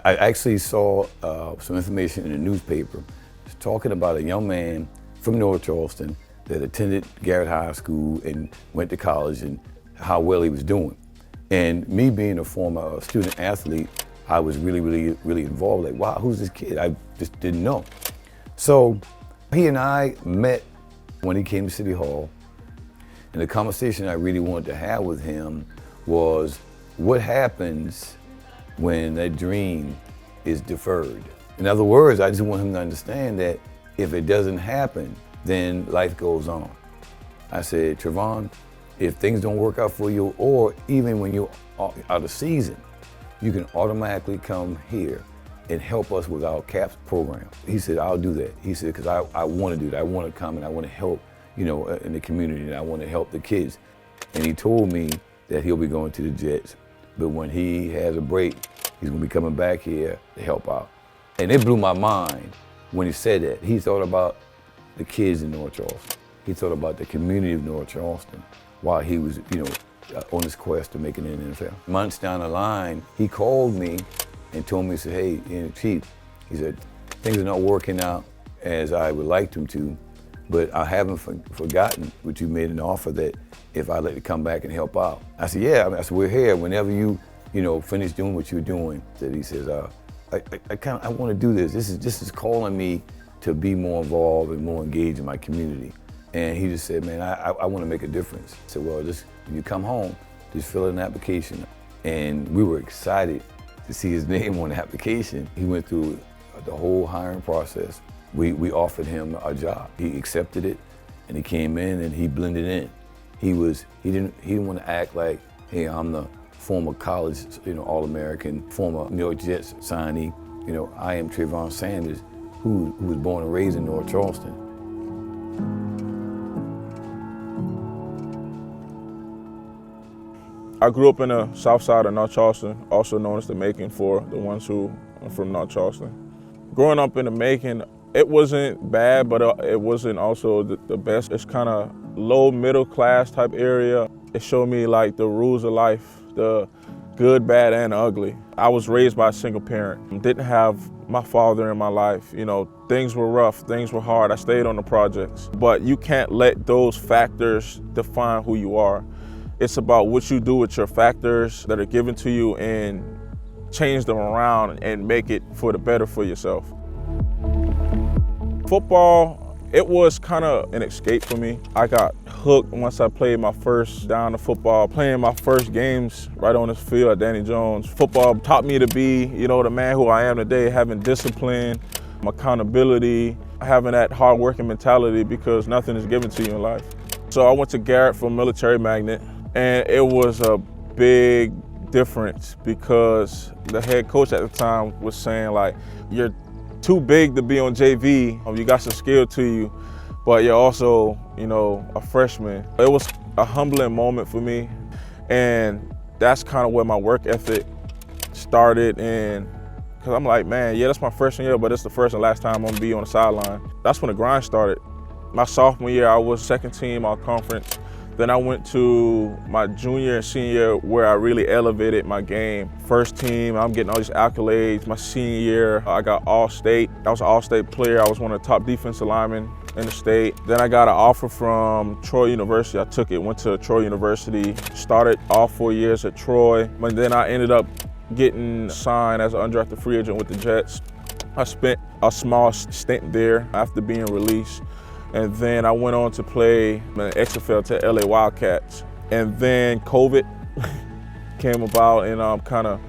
I actually saw some information in the newspaper talking about a young man from North Charleston that attended Garrett High School and went to college and how well he was doing. And me being a former student athlete, I was really involved. Like, wow, who's this kid? I just didn't know. So he and I met when he came to City Hall. And the conversation I really wanted to have with him was, what happens when that dream is deferred? In other words, I just want him to understand that if it doesn't happen, then life goes on. I said, Trevon, if things don't work out for you, or even when you're out of season, you can automatically come here and help us with our CAPS program. He said, I'll do that. He said, because I want to do that. I want to come and I want to help, in the community, and I want to help the kids. And he told me that he'll be going to the Jets, but when he has a break, he's going to be coming back here to help out. And it blew my mind when he said that. He thought about the kids in North Charleston. He thought about the community of North Charleston while he was, on his quest to make it in the NFL. Months down the line, he called me and told me, he said, hey, Chief, he said, things are not working out as I would like them to, but I haven't forgotten what you made an offer that if I'd like to come back and help out. I said, yeah, I said, we're here whenever you, finish doing what you're doing. He says, I want to do this. This is calling me to be more involved and more engaged in my community. And he just said, man, I want to make a difference. I said, well, just when you come home, just fill out an application. And we were excited to see his name on the application. He went through the whole hiring process. We offered him a job. He accepted it, and he came in and he blended in. He didn't want to act like, hey, I'm the former college, All-American, former New York Jets signee. I am Trevon Sanders, who was born and raised in North Charleston. I grew up in the south side of North Charleston, also known as the Macon for the ones who are from North Charleston. Growing up in the Macon, it wasn't bad, but it wasn't also the best. It's kind of low middle class type area. It showed me like the rules of life, the good, bad, and ugly. I was raised by a single parent. Didn't have my father in my life. Things were rough, things were hard. I stayed on the projects. But you can't let those factors define who you are. It's about what you do with your factors that are given to you and change them around and make it for the better for yourself. Football, it was kind of an escape for me. I got hooked once I played my first down of football, playing my first games right on this field at Danny Jones. Football taught me to be, the man who I am today, having discipline, accountability, having that hard-working mentality because nothing is given to you in life. So I went to Garrett for a military magnet, and it was a big difference because the head coach at the time was saying, like, you're too big to be on JV. You got some skill to you, but you're also, a freshman. It was a humbling moment for me, and that's kind of where my work ethic started. And because I'm like, man, yeah, that's my freshman year, but it's the first and last time I'm gonna be on the sideline. That's when the grind started. My sophomore year, I was second team all conference. Then I went to my junior and senior year where I really elevated my game. First team, I'm getting all these accolades. My senior year, I got All-State. I was an All-State player. I was one of the top defensive linemen in the state. Then I got an offer from Troy University. I took it, went to Troy University, started all 4 years at Troy. But then I ended up getting signed as an undrafted free agent with the Jets. I spent a small stint there after being released. And then I went on to play in XFL to LA Wildcats. And then COVID came about and kind of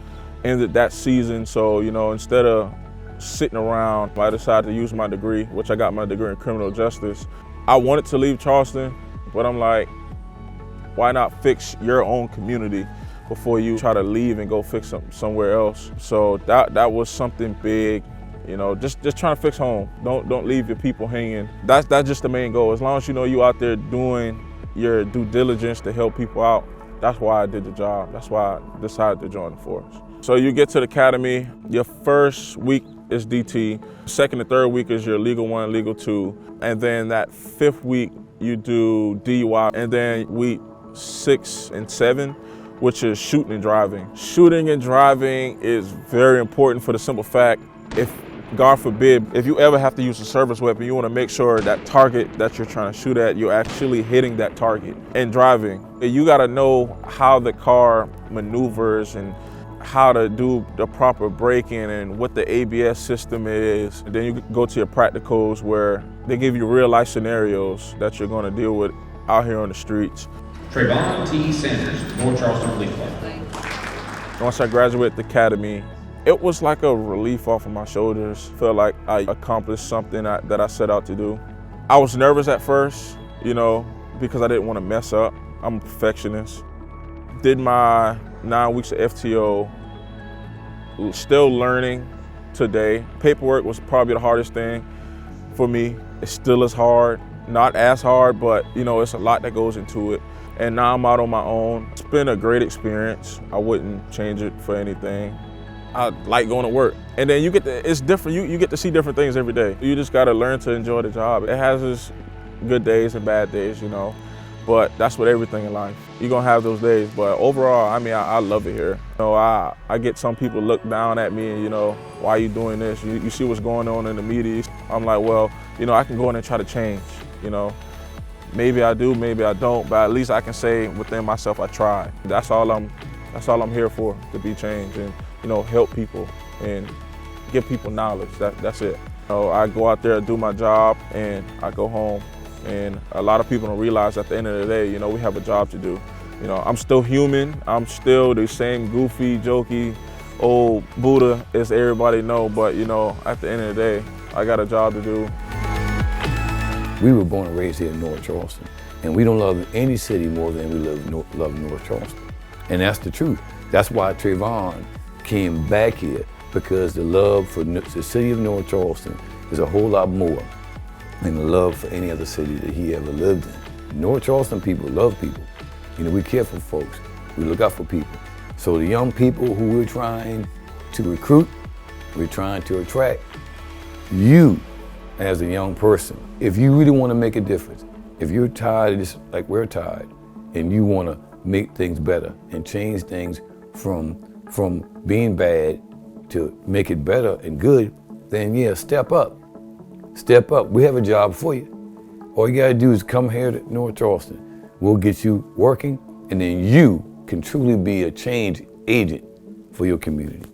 ended that season. So, instead of sitting around, I decided to use my degree, which I got my degree in criminal justice. I wanted to leave Charleston, but I'm like, why not fix your own community before you try to leave and go fix somewhere else? So that was something big. Just trying to fix home. Don't leave your people hanging. That's just the main goal. As long as you out there doing your due diligence to help people out, that's why I did the job. That's why I decided to join the force. So you get to the academy, your first week is DT, second and third week is your Legal 1, Legal 2, and then that fifth week you do DUI, and then week 6 and 7 which is shooting and driving. Shooting and driving is very important for the simple fact, if God forbid, if you ever have to use a service weapon, you want to make sure that target that you're trying to shoot at, you're actually hitting that target. And driving, you got to know how the car maneuvers and how to do the proper braking and what the ABS system is. And then you go to your practicals where they give you real life scenarios that you're going to deal with out here on the streets. Trevon Sanders, North Charleston Police Department. Once I graduated the academy, it was like a relief off of my shoulders. Felt like I accomplished something that I set out to do. I was nervous at first, because I didn't want to mess up. I'm a perfectionist. Did my 9 weeks of FTO, still learning today. Paperwork was probably the hardest thing for me. It still is hard, not as hard, but it's a lot that goes into it. And now I'm out on my own. It's been a great experience. I wouldn't change it for anything. I like going to work. And then it's different, you get to see different things every day. You just gotta learn to enjoy the job. It has its good days and bad days, but that's what everything in life. You're gonna have those days, but overall, I love it here. I get some people look down at me and, why are you doing this? You see what's going on in the media. I'm like, well, I can go in and try to change, Maybe I do, maybe I don't, but at least I can say within myself, I tried. That's all I'm here for, to be changed and, help people and give people knowledge. That's it. I go out there, do my job, and I go home. And a lot of people don't realize at the end of the day, we have a job to do. I'm still human. I'm still the same goofy, jokey, old Buddha as everybody know, but at the end of the day, I got a job to do. We were born and raised here in North Charleston, and we don't love any city more than we love North Charleston. And that's the truth. That's why Trevon came back here, because the love for the city of North Charleston is a whole lot more than the love for any other city that he ever lived in. North Charleston people love people. We care for folks. We look out for people. So the young people who we're trying to recruit, we're trying to attract, you as a young person, if you really want to make a difference, if you're tired, just like we're tired, and you want to make things better and change things from being bad to make it better and good, then yeah, step up. Step up. We have a job for you. All you gotta do is come here to North Charleston. We'll get you working, and then you can truly be a change agent for your community.